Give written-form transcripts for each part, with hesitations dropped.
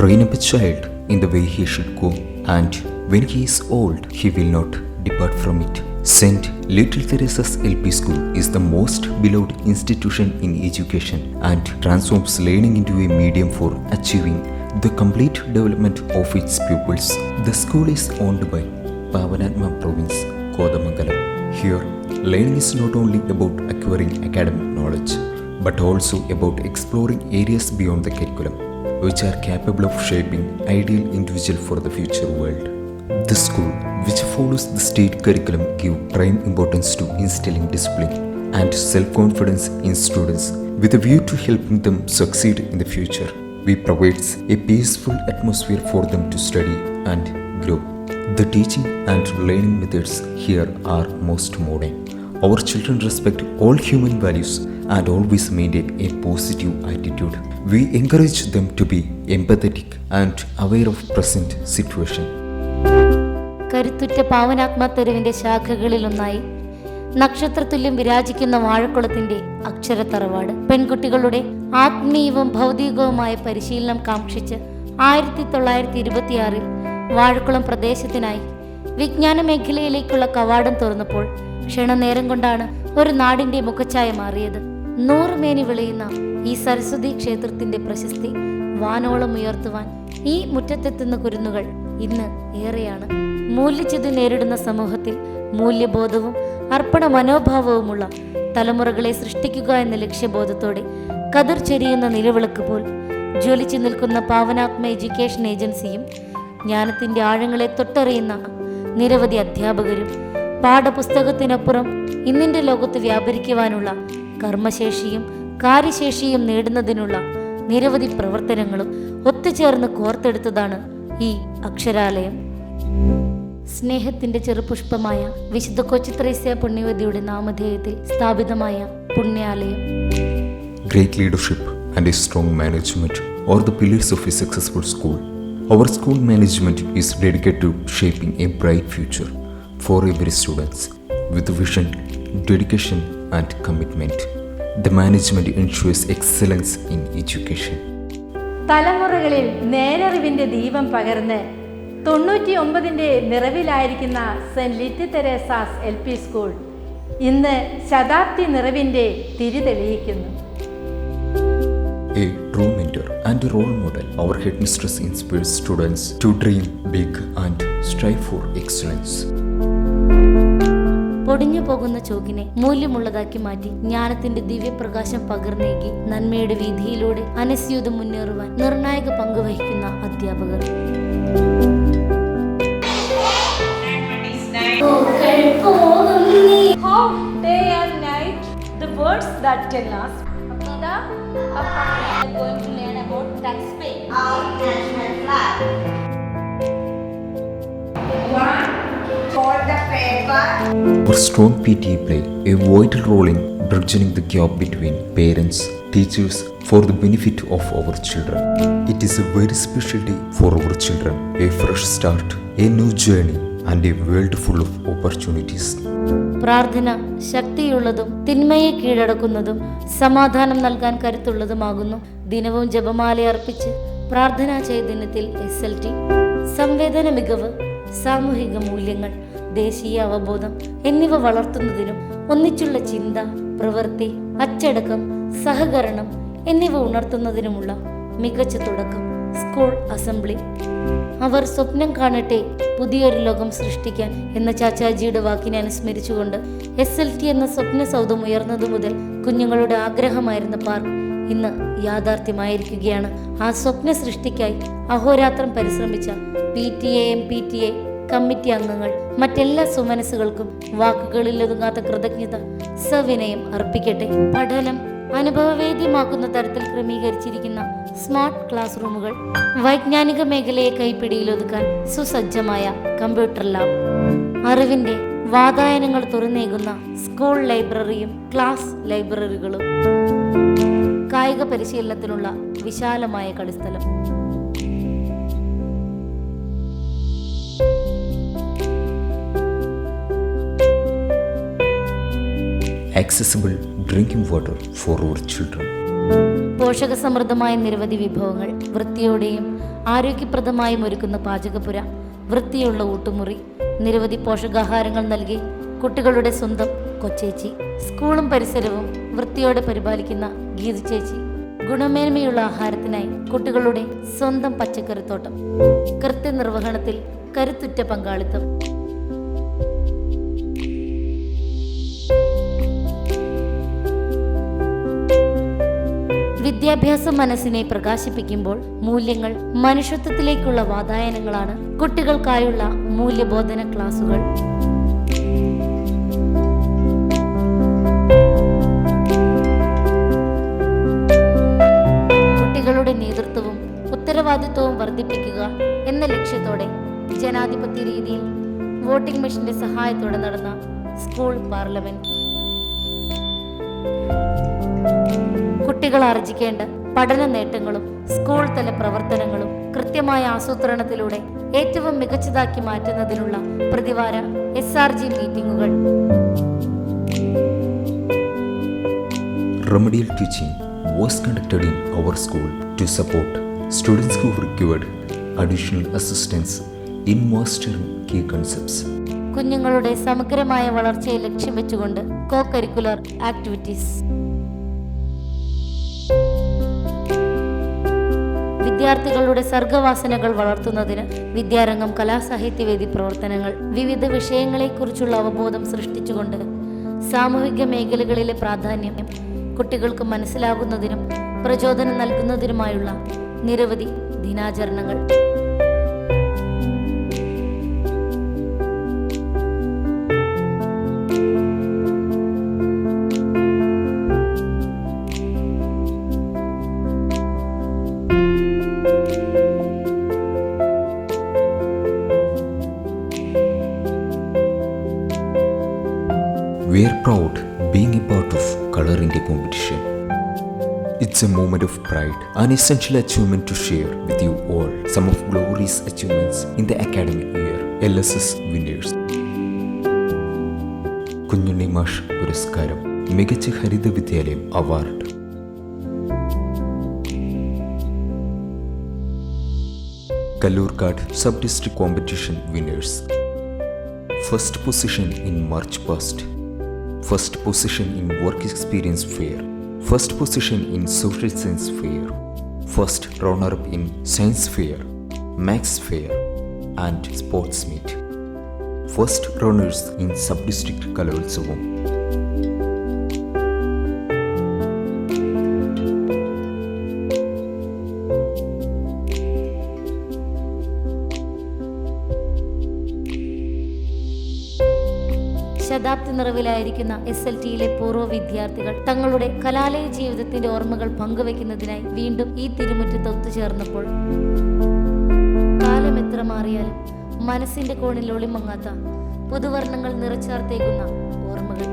Train up a child in the way he should go, and when he is old, he will not depart from it. St. Little Teresa's LP School is the most beloved institution in education and transforms learning into a medium for achieving the complete development of its pupils. The school is owned by Pavanatma Province, Kodamangalam. Here, learning is not only about acquiring academic knowledge, but also about exploring areas beyond the curriculum, which are capable of shaping ideal individual for the future world. The school, which follows the state curriculum, gives prime importance to instilling discipline and self-confidence in students with a view to helping them succeed in the future. We provide a peaceful atmosphere for them to study and grow. The teaching and learning methods here are most modern. Our children respect all human values and always maintain a positive attitude. We encourage them to be empathetic and aware of present situation. കരുത്തുറ്റ പാവനാത്മ തെരുവിന്റെ ശാഖകളിലൊന്നായി നക്ഷത്രതുല്യം വിരാജിക്കുന്ന വാഴക്കുളത്തിന്റെ അക്ഷരത്തറവാട് പെൺകുട്ടികളുടെ ആത്മീയവും ഭൗതികവുമായ പരിശീലനം കാംക്ഷിച്ച് 1926 വാഴക്കുളം പ്രദേശത്തിനായി വിജ്ഞാന മേഖലയിലേക്കുള്ള കവാടം തുറന്നപ്പോൾ ക്ഷണനേരം കൊണ്ടാണ് ഒരു നാടിന്റെ മുഖച്ഛായ മാറിയത്. 100 മേനി വിളയുന്ന ഈ സരസ്വതി ക്ഷേത്രത്തിന്റെ പ്രശസ്തി വാനോളം ഉയർത്തുവാൻ ഈ മുറ്റത്തെത്തുന്ന കുരുന്നുകൾ ഇന്ന് ഏറെയാണ്. മൂല്യച്യുതി നേരിടുന്ന സമൂഹത്തിൽ മൂല്യബോധവും അർപ്പണ മനോഭാവവുമുള്ള തലമുറകളെ സൃഷ്ടിക്കുക എന്ന ലക്ഷ്യബോധത്തോടെ കതിർ ചെരിയുന്ന നിലവിളക്ക് പോൽ ജ്വലിച്ചു നിൽക്കുന്ന പാവനാത്മ എഡ്യൂക്കേഷൻ ഏജൻസിയും ജ്ഞാനത്തിന്റെ ആഴങ്ങളെ തൊട്ടറിയുന്ന നിരവധി അധ്യാപകരും പാഠപുസ്തകത്തിനപ്പുറം ഇന്നിന്റെ ലോകത്ത് വ്യാപരിക്കുവാനുള്ള കർമ്മശേഷിയും കാര്യശേഷിയും നേടുന്നതിനുള്ള നിരവധി പ്രവർത്തനങ്ങളും ഒത്തുചേർന്ന് കോർത്തെടുത്തതാണ് ഈ അക്ഷരാലയം. സ്നേഹത്തിന്റെ ചെറുപുഷ്പമായ വിശുദ്ധ കൊച്ചി ത്രേസ്യ പുണ്യവതിയുടെ നാമധേയത്തിൽ സ്ഥാപിതമായ പുണ്യാലയം. Great leadership and a strong management are the pillars of a successful school. Our school management is dedicated to shaping a bright future for every student with vision, dedication and commitment. The management ensures excellence in education. തലമുറകളിൽ നേരറിവിന്റെ ദീപം പകർന്ന് 99ന്റെ നിറവിലായിരിക്കുന്ന Saint Little Theresa's LP school ഇന്ന് ശതാബ്ദി നിറവിന്റെ തിരി തെളിയിക്കുന്നു. A true mentor and a role model, our headmistress inspires students to dream big and strive for excellence. പൊടിഞ്ഞു പോകുന്ന ചോക്കിനെ മൂല്യമുള്ളതാക്കി മാറ്റി ജ്ഞാനത്തിന്റെ ദിവ്യപ്രകാശം പകർന്നേകി നന്മയുടെ വീതിയിലൂടെ അനസ്യൂതം മുന്നേറുവാൻ നിർണായക പങ്ക് വഹിക്കുന്ന അധ്യാപകർ. How day and night, the words that tell us. Apita, we are going to learn about taxpay. Our national flag. One, hold the paper. Our strong PTA play a vital role in bridging the gap between parents, teachers for the benefit of our children. It is a very special day for our children, a fresh start, a new journey and a world full of opportunities. പ്രാർത്ഥന ശക്തിയുള്ളതും തിന്മയെ കീഴടക്കുന്നതും സമാധാനം നൽകാൻ കരുത്തുള്ളതുമാകുന്നു. ദിനവും ജപമാല അർപ്പിച്ച് പ്രാർത്ഥനാ ചൈതന്യത്തിൽ SLT സംവേദന മികവ്, സാമൂഹിക മൂല്യങ്ങൾ, ദേശീയ അവബോധം എന്നിവ വളർത്തുന്നതിനും ഒന്നിച്ചുള്ള ചിന്ത, പ്രവൃത്തി, അച്ചടക്കം, സഹകരണം എന്നിവ ഉണർത്തുന്നതിനുമുള്ള മികച്ച തുടക്കം സ്കൂൾ അസംബ്ലി. അവർ സ്വപ്നം കാണട്ടെ പുതിയൊരു ലോകം സൃഷ്ടിക്കാൻ എന്ന ചാച്ചാജിയുടെ വാക്കിനെ അനുസ്മരിച്ചുകൊണ്ട് SLT എന്ന സ്വപ്ന സൗധം ഉയർന്നതു മുതൽ കുഞ്ഞുങ്ങളുടെ ആഗ്രഹമായിരുന്ന പാർക്ക് ഇന്ന് യാഥാർത്ഥ്യമായിരിക്കുകയാണ്. ആ സ്വപ്ന സൃഷ്ടിക്കായി അഹോരാത്രം പരിശ്രമിച്ച PTA, MPTA കമ്മിറ്റി അംഗങ്ങൾ, മറ്റെല്ലാ സുമനസ്സുകൾക്കും വാക്കുകളിൽ ഒതുങ്ങാത്ത കൃതജ്ഞത സവിനയം അർപ്പിക്കട്ടെ. പഠനം അനുഭവവേദ്യമാക്കുന്ന തരത്തിൽ ക്രമീകരിച്ചിരിക്കുന്ന സ്മാർട്ട് ക്ലാസ് റൂമുകൾ, വൈജ്ഞാനിക മേഖലയെ കൈപ്പിടിയിലൊതുക്കാൻ സുസജ്ജമായ കമ്പ്യൂട്ടർ ലാബ്, അറിവിന്റെ വാതായനങ്ങൾ തുറന്നേകുന്ന സ്കൂൾ ലൈബ്രറിയും ക്ലാസ് ലൈബ്രറികളും, കായിക പരിശീലനത്തിനുള്ള വിശാലമായ കളിസ്ഥലം. accessible drinking water for our children. പോഷകസമൃദ്ധമായ നിരവധി വിഭവങ്ങൾ, വൃത്തിയോടെയും ആരോഗ്യപ്രദമായും ഒരുക്കുന്ന പാചകപ്പുര, വൃത്തിയുള്ള ഊട്ടുമുറി, നിരവധി പോഷകാഹാരങ്ങൾ നൽകി കുട്ടികളുടെ സ്വന്തം കൊച്ചേച്ചി, സ്കൂളും പരിസരവും വൃത്തിയോടെ പരിപാലിക്കുന്ന ഗീതു ചേച്ചി, ഗുണമേന്മയുള്ള ആഹാരത്തിനായി കുട്ടികളുടെ സ്വന്തം പച്ചക്കറിത്തോട്ടം, കൃത്യനിർവഹണത്തിൽ കരുത്തുറ്റ പങ്കാളിത്തം. വിദ്യാഭ്യാസ മനസ്സിനെ പ്രകാശിപ്പിക്കുമ്പോൾ മൂല്യങ്ങൾ, മനുഷ്യത്വത്തിലേക്കുള്ള വാതായനങ്ങളാണ് കുട്ടികൾക്കായുള്ള മൂല്യബോധന ക്ലാസുകൾ. കുട്ടികളുടെ നേതൃത്വവും ഉത്തരവാദിത്വവും വർദ്ധിപ്പിക്കുക എന്ന ലക്ഷ്യത്തോടെ ജനാധിപത്യ രീതിയിൽ വോട്ടിംഗ് മെഷീന്റെ സഹായത്തോടെ നടന്ന സ്കൂൾ പാർലമെന്റ്, കുട്ടികൾ ആർജിക്കേണ്ട പഠന നേട്ടങ്ങളും സ്കൂൾ തല പ്രവർത്തനങ്ങളും കൃത്യമായ ആസൂത്രണത്തിലൂടെ ഏറ്റവും മികച്ചതാക്കി മാറ്റുന്നതിനുള്ള പ്രതിവാര SRG മീറ്റിംഗുകൾ. Remedial teaching was conducted in our school to support students who required additional assistance in mastering key concepts. കുഞ്ഞുങ്ങളുടെ സമഗ്രമായ വളർച്ചയെ ലക്ഷ്യം വെച്ചുകൊണ്ട് കോ-കരിക്കുലർ ആക്ടിവിറ്റീസ്. വിദ്യാർത്ഥികളുടെ സർഗവാസനകൾ വളർത്തുന്നതിന് വിദ്യാരംഗം, കലാസാഹിത്യവേദി പ്രവർത്തനങ്ങൾ, വിവിധ വിഷയങ്ങളെക്കുറിച്ചുള്ള അവബോധം സൃഷ്ടിച്ചുകൊണ്ട് സാമൂഹിക മേഖലകളിലെ പ്രാധാന്യം കുട്ടികൾക്ക് മനസ്സിലാകുന്നതിനും പ്രചോദനം നൽകുന്നതിനുമായുള്ള നിരവധി ദിനാചരണങ്ങൾ. We are proud being a part of Color India competition. It's a moment of pride, an essential achievement to share with you all some of glorious achievements in the academic year. LSS winners. Kunjunni മാഷ് പുരസ്കാരം, മികച്ച ഹരിത വിദ്യാലയം award. Kallurkad sub district competition winners. First position in March past. First position in work experience fair. First position in social science fair. First runner-up in science fair, maths fair and sports meet. First runners in sub-district Kalolotsavam. ശതാബ്ദി നിറവിലായിരിക്കുന്ന SLTയിലെ പൂർവ്വ വിദ്യാർത്ഥികൾ തങ്ങളുടെ കലാലയ ജീവിതത്തിന്റെ ഓർമ്മകൾ പങ്കുവെക്കുന്നതിനായി വീണ്ടും ഈ തിരുമുറ്റത്ത് ഒത്തുചേർന്നപ്പോൾ കാലം എത്ര മാറിയാലും മനസ്സിന്റെ കോണിൽ ഒളിമങ്ങാത്ത പുതുവർണ്ണങ്ങൾ നിറച്ചാർത്തേക്കുന്ന ഓർമ്മകൾ,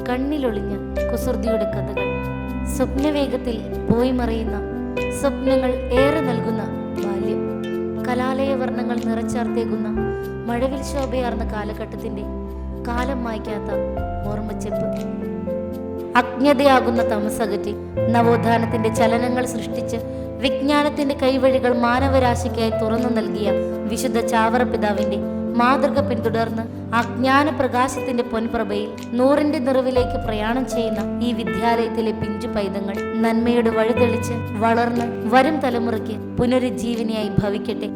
കണ്ണിലൊളിഞ്ഞ കുസൃതിയുടെ കഥകൾ, സ്വപ്നവേഗത്തിൽ പോയി മറയുന്ന സ്വപ്നങ്ങൾ ഏറെ നൽകുന്ന ബാല്യം, കലാലയ വർണ്ണങ്ങൾ നിറച്ചാർത്തേക്കുന്ന മഴവിൽ ശോഭയാർന്ന കാലഘട്ടത്തിന്റെ കാലം മായ്ക്കാത്ത ഓർമ്മച്ചെപ്പ്, അജ്ഞതയാകുന്ന തമസകറ്റി നവോത്ഥാനത്തിന്റെ ചലനങ്ങൾ സൃഷ്ടിച്ച് വിജ്ഞാനത്തിന്റെ കൈവഴികൾ മാനവരാശിക്കായി തുറന്നു നൽകിയ വിശുദ്ധ ചാവറ പിതാവിന്റെ മാതൃക പിന്തുടർന്ന് അജ്ഞാന പ്രകാശത്തിന്റെ പൊൻപ്രഭയിൽ നൂറിന്റെ നിറവിലേക്ക് പ്രയാണം ചെയ്യുന്ന ഈ വിദ്യാലയത്തിലെ പിഞ്ചു പൈതങ്ങൾ നന്മയുടെ വഴി തെളിച്ച് വളർന്ന് വരും തലമുറയ്ക്ക് പുനരുജ്ജീവനിയായി ഭവിക്കട്ടെ.